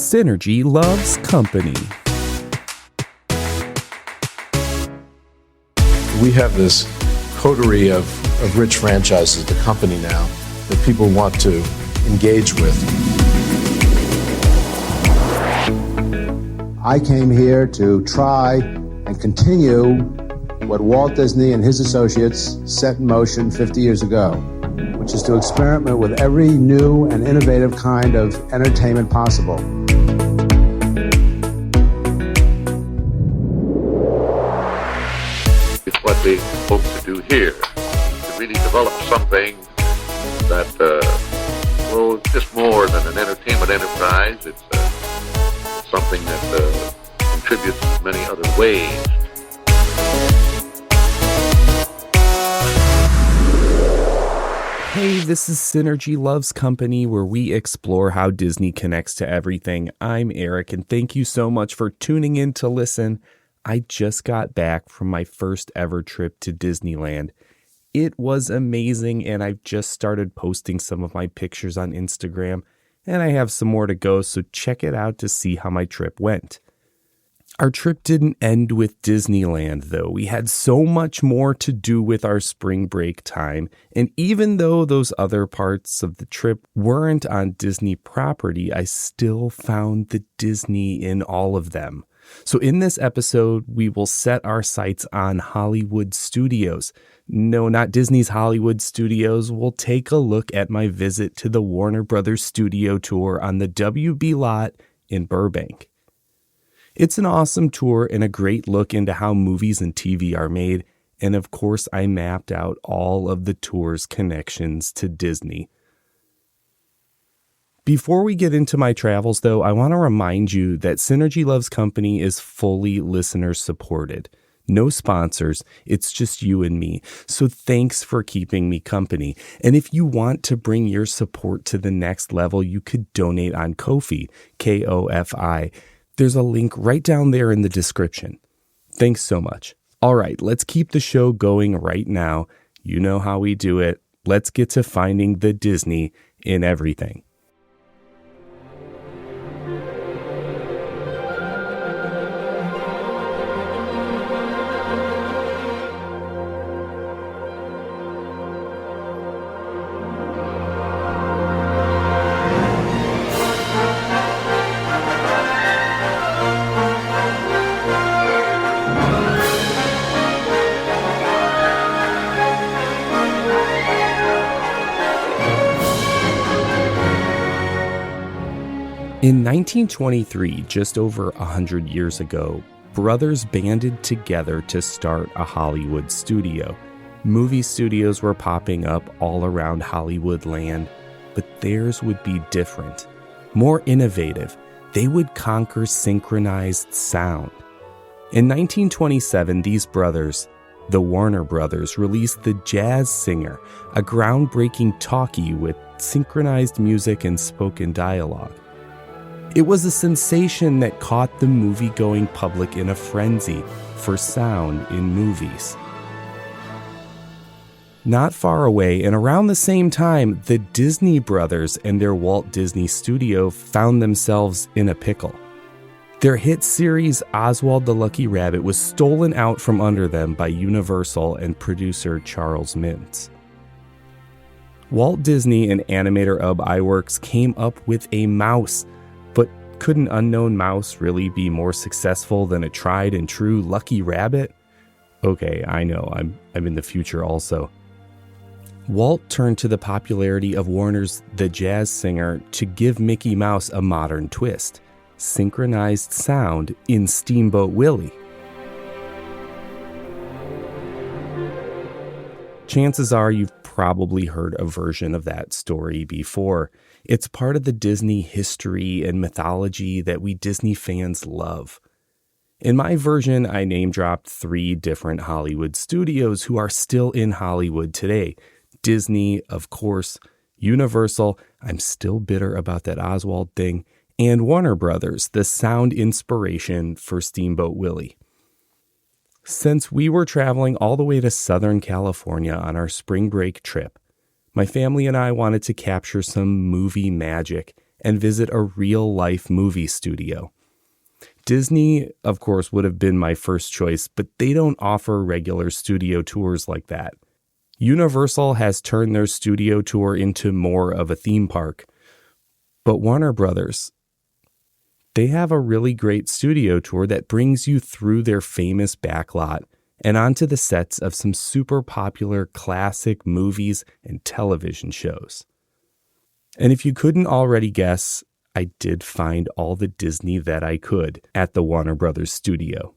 Synergy loves company. We have this coterie of rich franchises, the company now, that people want to engage with. I came here to try and continue what Walt Disney and his associates set in motion 50 years ago, which is to experiment with every new and innovative kind of entertainment possible. It's what they hope to do here, to really develop something that, it's just more than an entertainment enterprise. It's something that contributes in many other ways. Hey, this is Synergy Loves Company, where we explore how Disney connects to everything. I'm Eric, and thank you so much for tuning in to listen. I just got back from my first ever trip to Disneyland. It was amazing, and I've just started posting some of my pictures on Instagram, and I have some more to go, so check it out to see how my trip went. Our trip didn't end with Disneyland, though. We had so much more to do with our spring break time, and even though those other parts of the trip weren't on Disney property, I still found the Disney in all of them. So in this episode, we will set our sights on Hollywood Studios. No, not Disney's Hollywood Studios. We'll take a look at my visit to the Warner Brothers studio tour on the WB lot in Burbank. It's an awesome tour and a great look into how movies and TV are made. And of course, I mapped out all of the tour's connections to Disney. Before we get into my travels, though, I want to remind you that Synergy Loves Company is fully listener supported. No sponsors, it's just you and me. So thanks for keeping me company. And if you want to bring your support to the next level, you could donate on Ko-fi, K-O-F-I. There's a link right down there in the description. Thanks so much. All right, let's keep the show going right now. You know how we do it. Let's get to finding the Disney in everything. In 1923, just over 100 years ago, brothers banded together to start a Hollywood studio. Movie studios were popping up all around Hollywood land, but theirs would be different, more innovative. They would conquer synchronized sound. In 1927, these brothers, the Warner Brothers, released The Jazz Singer, a groundbreaking talkie with synchronized music and spoken dialogue. It was a sensation that caught the movie-going public in a frenzy for sound in movies. Not far away, and around the same time, the Disney brothers and their Walt Disney Studio found themselves in a pickle. Their hit series, Oswald the Lucky Rabbit, was stolen out from under them by Universal and producer Charles Mintz. Walt Disney and animator Ub Iwerks came up with a mouse. But could an unknown mouse really be more successful than a tried and true Lucky Rabbit? Okay, I know, I'm in the future also. Walt turned to the popularity of Warner's The Jazz Singer to give Mickey Mouse a modern twist. Synchronized sound in Steamboat Willie. Chances are you've probably heard a version of that story before. It's part of the Disney history and mythology that we Disney fans love. In my version, I name-dropped 3 different Hollywood studios who are still in Hollywood today. Disney, of course, Universal, I'm still bitter about that Oswald thing, and Warner Brothers, the sound inspiration for Steamboat Willie. Since we were traveling all the way to Southern California on our spring break trip, my family and I wanted to capture some movie magic and visit a real-life movie studio. Disney, of course, would have been my first choice, but they don't offer regular studio tours like that. Universal has turned their studio tour into more of a theme park. But Warner Brothers, they have a really great studio tour that brings you through their famous backlot and onto the sets of some super popular classic movies and television shows. And if you couldn't already guess, I did find all the Disney that I could at the Warner Brothers studio.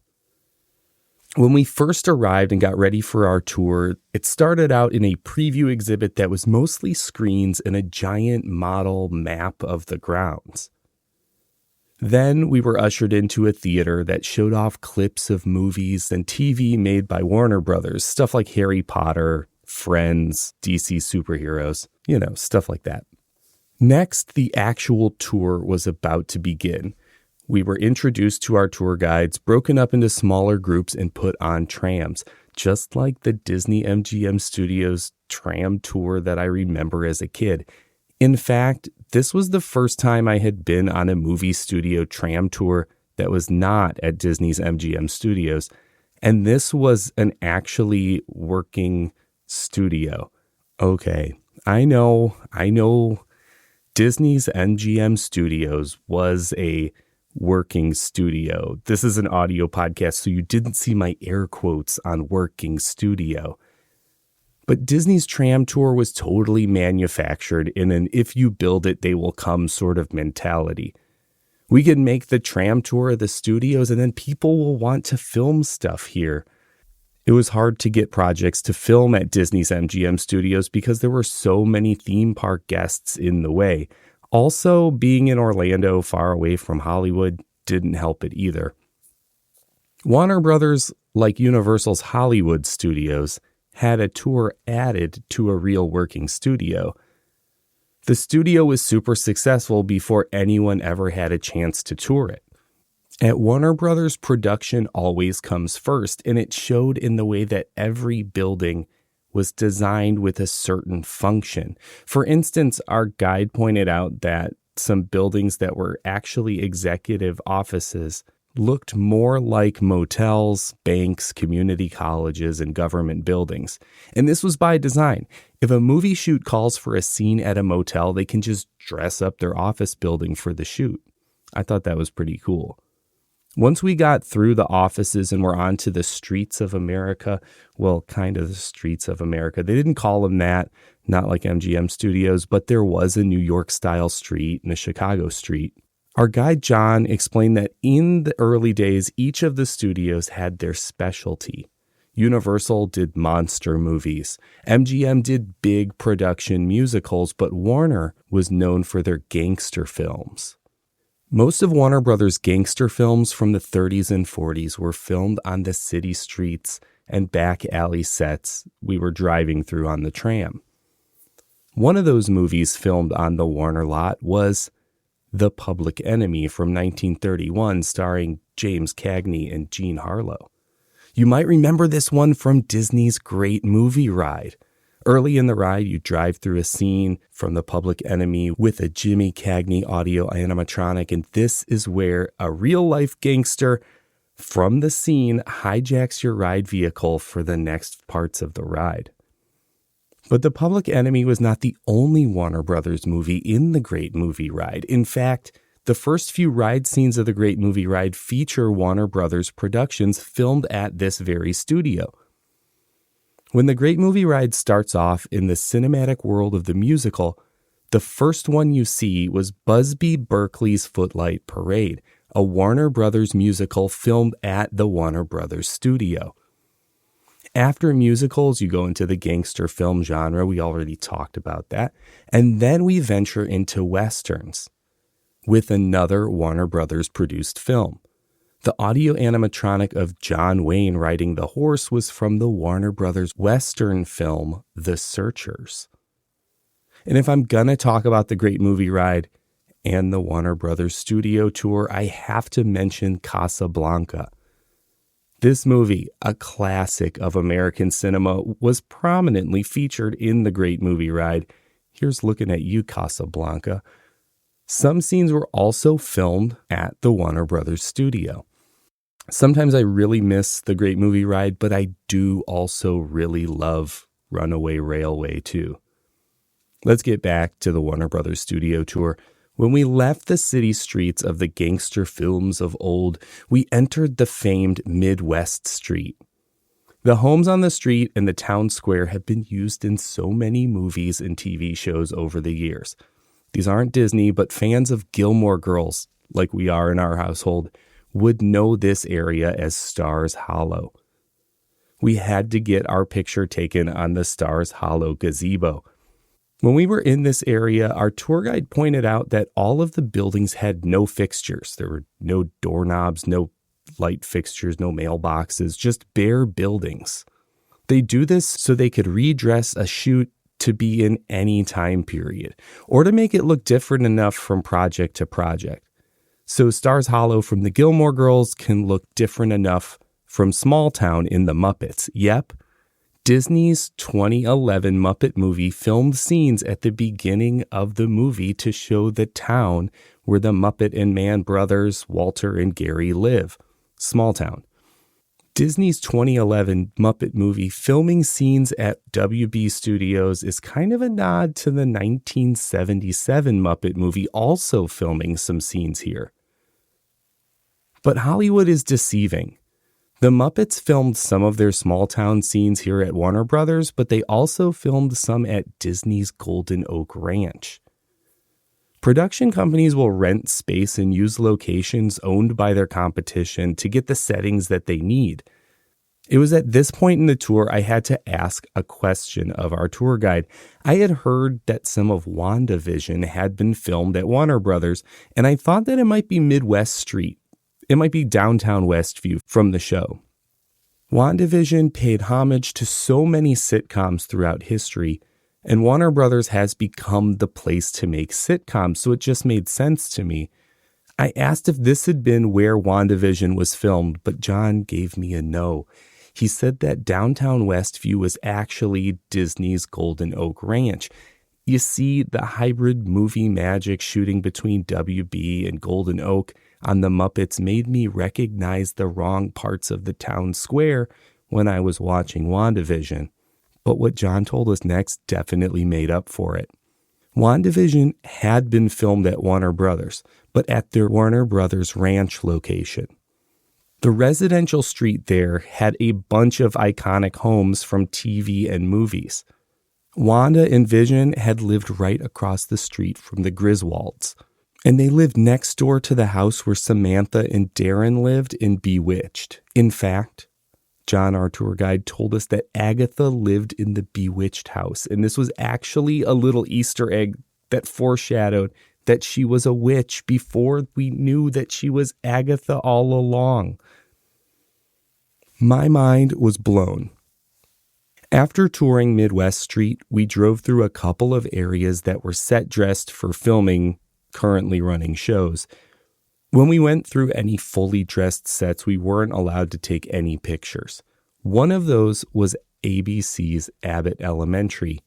When we first arrived and got ready for our tour, it started out in a preview exhibit that was mostly screens and a giant model map of the grounds. Then we were ushered into a theater that showed off clips of movies and TV made by Warner Brothers, stuff like Harry Potter, Friends, DC superheroes, stuff like that. Next, the actual tour was about to begin. We were introduced to our tour guides, broken up into smaller groups, and put on trams, just like the Disney MGM Studios tram tour that I remember as a kid. In fact, this was the first time I had been on a movie studio tram tour that was not at Disney's MGM Studios, and this was an actually working studio. Okay, I know Disney's MGM Studios was a working studio. This is an audio podcast, so you didn't see my air quotes on working studio. But Disney's tram tour was totally manufactured in an if you build it, they will come sort of mentality. We could make the tram tour of the studios and then people will want to film stuff here. It was hard to get projects to film at Disney's MGM Studios because there were so many theme park guests in the way. Also, being in Orlando, far away from Hollywood, didn't help it either. Warner Brothers, like Universal's Hollywood studios, had a tour added to a real working studio. The studio was super successful before anyone ever had a chance to tour it. At Warner Brothers, production always comes first, and it showed in the way that every building was designed with a certain function. For instance, our guide pointed out that some buildings that were actually executive offices looked more like motels, banks, community colleges, and government buildings. And this was by design. If a movie shoot calls for a scene at a motel, they can just dress up their office building for the shoot. I thought that was pretty cool. Once we got through the offices and were onto the streets of America, well, kind of the streets of America. They didn't call them that, not like MGM Studios, but there was a New York-style street and a Chicago street. Our guide, John, explained that in the early days, each of the studios had their specialty. Universal did monster movies. MGM did big production musicals, but Warner was known for their gangster films. Most of Warner Brothers' gangster films from the 30s and 40s were filmed on the city streets and back alley sets we were driving through on the tram. One of those movies filmed on the Warner lot was The Public Enemy from 1931, starring James Cagney and Jean Harlow. You might remember this one from Disney's Great Movie Ride. Early in the ride, you drive through a scene from The Public Enemy with a Jimmy Cagney audio animatronic, and this is where a real-life gangster from the scene hijacks your ride vehicle for the next parts of the ride. But The Public Enemy was not the only Warner Brothers movie in the Great Movie Ride. In fact, the first few ride scenes of the Great Movie Ride feature Warner Brothers productions filmed at this very studio. When the Great Movie Ride starts off in the cinematic world of the musical, the first one you see was Busby Berkeley's Footlight Parade, a Warner Brothers musical filmed at the Warner Brothers studio. After musicals, you go into the gangster film genre. We already talked about that. And then we venture into westerns with another Warner Brothers produced film. The audio animatronic of John Wayne riding the horse was from the Warner Brothers Western film, The Searchers. And if I'm going to talk about the Great Movie Ride and the Warner Brothers studio tour, I have to mention Casablanca. This movie, a classic of American cinema, was prominently featured in the Great Movie Ride. Here's looking at you, Casablanca. Some scenes were also filmed at the Warner Brothers studio. Sometimes I really miss the Great Movie Ride, but I do also really love Runaway Railway too. Let's get back to the Warner Brothers studio tour. When we left the city streets of the gangster films of old, we entered the famed Midwest Street. The homes on the street and the town square have been used in so many movies and TV shows over the years. These aren't Disney, but fans of Gilmore Girls, like we are in our household, would know this area as Stars Hollow. We had to get our picture taken on the Stars Hollow gazebo. When we were in this area, our tour guide pointed out that all of the buildings had no fixtures. There were no doorknobs, no light fixtures, no mailboxes, just bare buildings. They do this so they could redress a shoot to be in any time period, or to make it look different enough from project to project. So Stars Hollow from the Gilmore Girls can look different enough from Small Town in the Muppets. Yep, Disney's 2011 Muppet movie filmed scenes at the beginning of the movie to show the town where the Muppet and Man brothers, Walter and Gary, live. Small Town. Disney's 2011 Muppet movie filming scenes at WB Studios is kind of a nod to the 1977 Muppet movie also filming some scenes here. But Hollywood is deceiving. The Muppets filmed some of their small town scenes here at Warner Brothers, but they also filmed some at Disney's Golden Oak Ranch. Production companies will rent space and use locations owned by their competition to get the settings that they need. It was at this point in the tour I had to ask a question of our tour guide. I had heard that some of WandaVision had been filmed at Warner Brothers, and I thought that it might be Midwest Street. It might be downtown Westview from the show. WandaVision paid homage to so many sitcoms throughout history, and Warner Brothers has become the place to make sitcoms, so it just made sense to me. I asked if this had been where WandaVision was filmed, but John gave me a no. He said that downtown Westview was actually Disney's Golden Oak Ranch. You see, the hybrid movie magic shooting between WB and Golden Oak on the Muppets made me recognize the wrong parts of the town square when I was watching WandaVision. But what John told us next definitely made up for it. WandaVision had been filmed at Warner Brothers, but at their Warner Brothers Ranch location. The residential street there had a bunch of iconic homes from TV and movies. Wanda and Vision had lived right across the street from the Griswolds, and they lived next door to the house where Samantha and Darren lived in Bewitched. In fact, John, our tour guide, told us that Agatha lived in the Bewitched house, and this was actually a little Easter egg that foreshadowed that she was a witch before we knew that she was Agatha all along. My mind was blown. After touring Midwest Street, we drove through a couple of areas that were set dressed for filming currently running shows. When we went through any fully dressed sets, we weren't allowed to take any pictures. One of those was ABC's Abbott Elementary.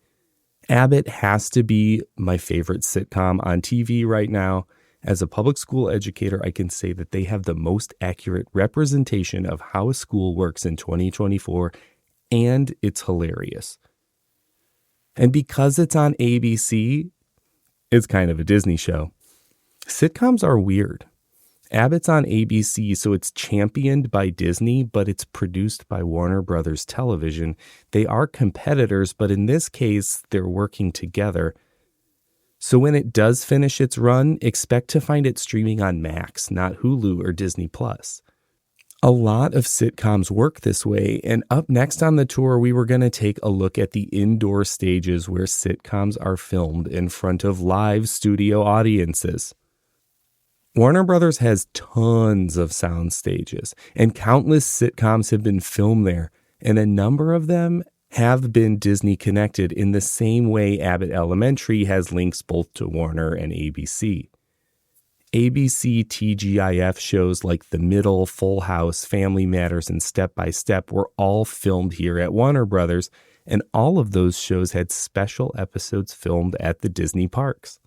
Abbott has to be my favorite sitcom on TV right now. As a public school educator, I can say that they have the most accurate representation of how a school works in 2024, and it's hilarious. And because it's on ABC, it's kind of a Disney show. Sitcoms are weird. Abbott's on ABC, so it's championed by Disney, but it's produced by Warner Brothers Television. They are competitors, but in this case, they're working together. So when it does finish its run, expect to find it streaming on Max, not Hulu or Disney+. A lot of sitcoms work this way, and up next on the tour, we were going to take a look at the indoor stages where sitcoms are filmed in front of live studio audiences. Warner Brothers has tons of sound stages, and countless sitcoms have been filmed there, and a number of them have been Disney connected in the same way Abbott Elementary has links both to Warner and ABC. ABC TGIF shows like The Middle, Full House, Family Matters, and Step by Step were all filmed here at Warner Brothers, and all of those shows had special episodes filmed at the Disney parks.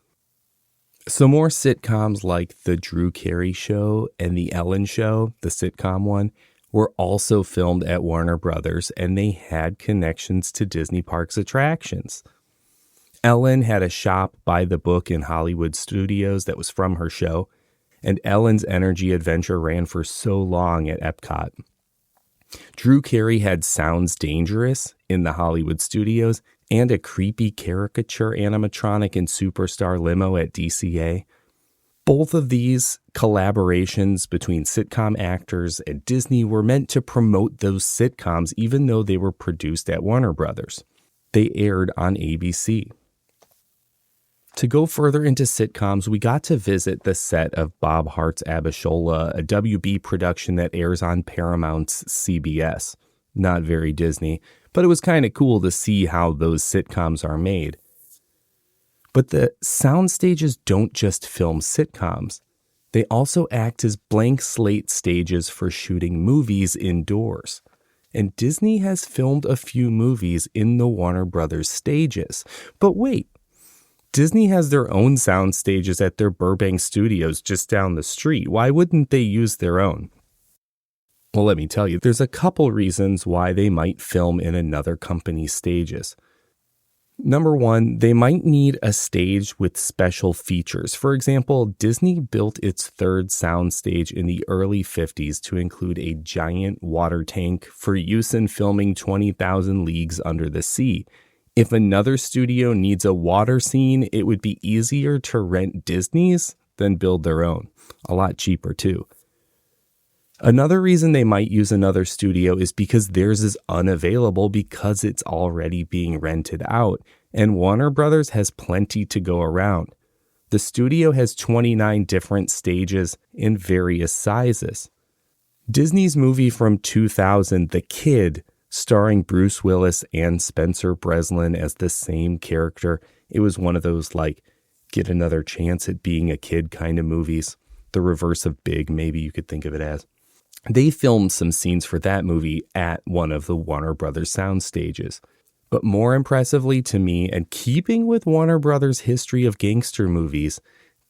So more sitcoms like The Drew Carey Show and The Ellen Show, the sitcom one, were also filmed at Warner Brothers, and they had connections to Disney Parks attractions. Ellen had a shop by the book in Hollywood Studios that was from her show, and Ellen's Energy Adventure ran for so long at Epcot. Drew Carey had Sounds Dangerous in the Hollywood Studios and a creepy caricature animatronic in Superstar Limo at DCA. Both of these collaborations between sitcom actors and Disney were meant to promote those sitcoms, even though they were produced at Warner Brothers. They aired on ABC. To go further into sitcoms, we got to visit the set of Bob Hart's Abishola, a WB production that airs on Paramount's CBS. Not very Disney, but it was kind of cool to see how those sitcoms are made. But the sound stages don't just film sitcoms. They also act as blank slate stages for shooting movies indoors. And Disney has filmed a few movies in the Warner Brothers stages. But wait, Disney has their own sound stages at their Burbank studios just down the street. Why wouldn't they use their own? Well, let me tell you, there's a couple reasons why they might film in another company's stages. Number one, they might need a stage with special features. For example, Disney built its third sound stage in the early 50s to include a giant water tank for use in filming 20,000 Leagues Under the Sea. If another studio needs a water scene, it would be easier to rent Disney's than build their own. A lot cheaper too. Another reason they might use another studio is because theirs is unavailable because it's already being rented out, and Warner Brothers has plenty to go around. The studio has 29 different stages in various sizes. Disney's movie from 2000, The Kid, starring Bruce Willis and Spencer Breslin as the same character. It was one of those, like, get another chance at being a kid kind of movies. The reverse of Big, maybe you could think of it as. They filmed some scenes for that movie at one of the Warner Brothers sound stages. But more impressively to me, and keeping with Warner Brothers' history of gangster movies,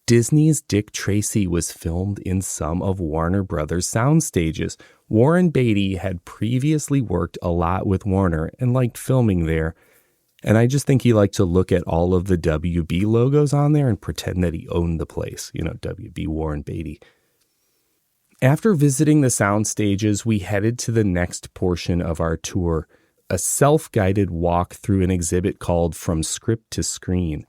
Disney's Dick Tracey was filmed in some of Warner Brothers sound stages. Warren Beatty had previously worked a lot with Warner and liked filming there. And I just think he liked to look at all of the WB logos on there and pretend that he owned the place. You know, WB Warren Beatty. After visiting the sound stages, we headed to the next portion of our tour, a self-guided walk through an exhibit called From Script to Screen.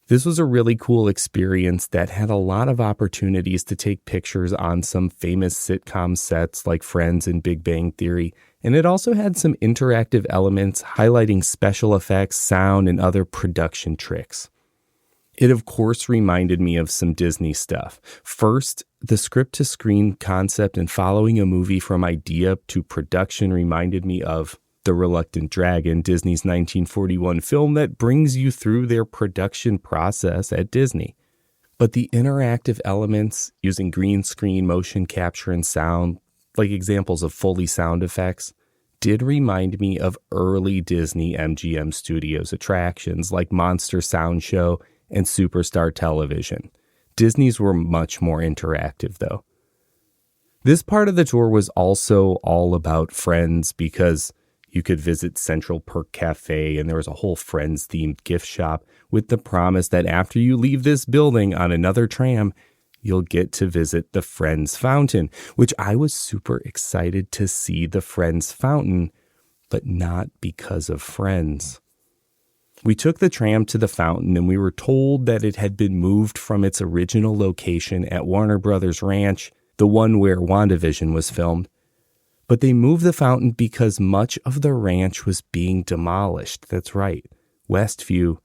This was a really cool experience that had a lot of opportunities to take pictures on some famous sitcom sets like Friends and Big Bang Theory, and it also had some interactive elements highlighting special effects, sound, and other production tricks. It, of course, reminded me of some Disney stuff. First, the script-to-screen concept and following a movie from idea to production reminded me of The Reluctant Dragon, Disney's 1941 film that brings you through their production process at Disney. But the interactive elements using green screen, motion capture, and sound, like examples of Foley sound effects, did remind me of early Disney MGM Studios attractions like Monster Sound Show and Superstar Television. Disney's were much more interactive, though. This part of the tour was also all about Friends because you could visit Central Perk Cafe and there was a whole Friends-themed gift shop with the promise that after you leave this building on another tram, you'll get to visit the Friends Fountain, which I was super excited to see the Friends Fountain, but not because of Friends. We took the tram to the fountain and we were told that it had been moved from its original location at Warner Brothers Ranch, the one where WandaVision was filmed. But they moved the fountain because much of the ranch was being demolished. That's right. Westview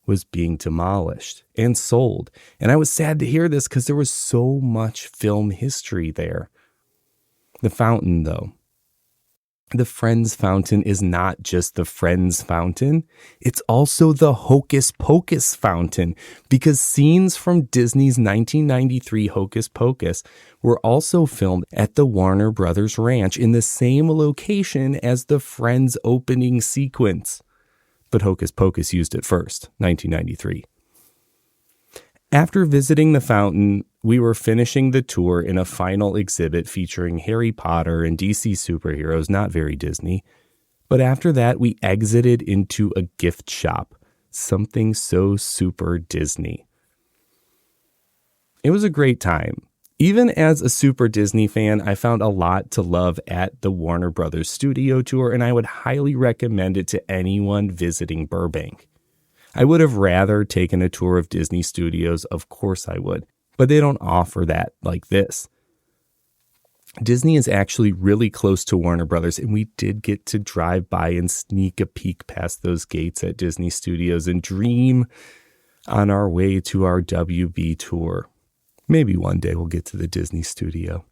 was being demolished and sold. And I was sad to hear this because there was so much film history there. The fountain, though. The Friends Fountain is not just the Friends Fountain. It's also the Hocus Pocus Fountain because scenes from Disney's 1993 Hocus Pocus were also filmed at the Warner Brothers Ranch in the same location as the Friends opening sequence. But Hocus Pocus used it first, 1993. After visiting the fountain, we were finishing the tour in a final exhibit featuring Harry Potter and DC superheroes, not very Disney. But after that, we exited into a gift shop, something so super Disney. It was a great time. Even as a super Disney fan, I found a lot to love at the Warner Brothers studio tour, and I would highly recommend it to anyone visiting Burbank. I would have rather taken a tour of Disney Studios, of course I would, but they don't offer that like this. Disney is actually really close to Warner Brothers, and we did get to drive by and sneak a peek past those gates at Disney Studios and dream on our way to our WB tour. Maybe one day we'll get to the Disney studio.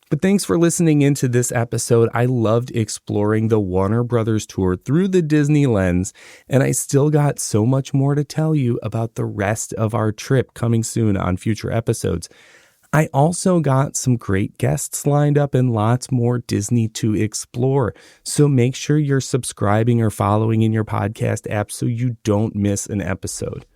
But thanks for listening into this episode. I loved exploring the Warner Brothers tour through the Disney lens, and I still got so much more to tell you about the rest of our trip coming soon on future episodes. I also got some great guests lined up and lots more Disney to explore. So make sure you're subscribing or following in your podcast app so you don't miss an episode.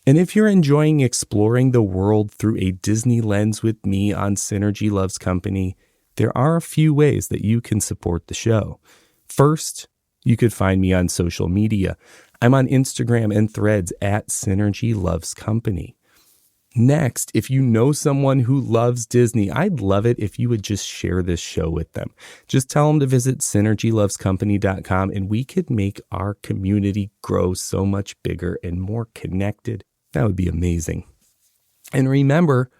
And if you're enjoying exploring the world through a Disney lens with me on Synergy Loves Company, there are a few ways that you can support the show. First, you could find me on social media. I'm on Instagram and Threads at Synergy Loves Company. Next, if you know someone who loves Disney, I'd love it if you would just share this show with them. Just tell them to visit synergylovescompany.com and we could make our community grow so much bigger and more connected. That would be amazing. And remember,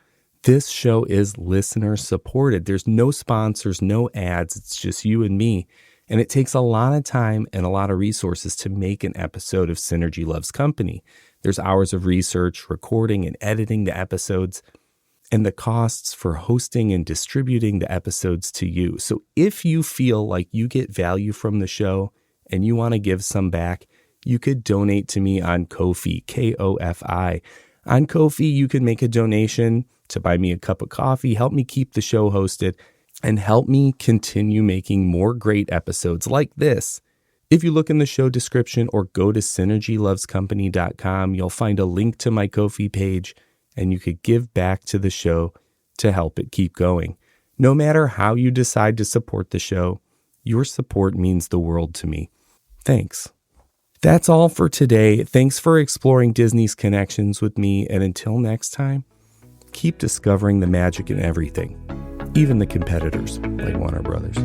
this show is listener supported. There's no sponsors, no ads. It's just you and me. And it takes a lot of time and a lot of resources to make an episode of Synergy Loves Company. There's hours of research, recording, and editing the episodes, and the costs for hosting and distributing the episodes to you. So if you feel like you get value from the show and you want to give some back, you could donate to me on Ko-fi, K-O-F-I. On Ko-fi, you can make a donation to buy me a cup of coffee, help me keep the show hosted, and help me continue making more great episodes like this. If you look in the show description or go to synergylovescompany.com, you'll find a link to my Ko-fi page, and you could give back to the show to help it keep going. No matter how you decide to support the show, your support means the world to me. Thanks. That's all for today. Thanks for exploring Disney's connections with me, and until next time, keep discovering the magic in everything, even the competitors like Warner Brothers.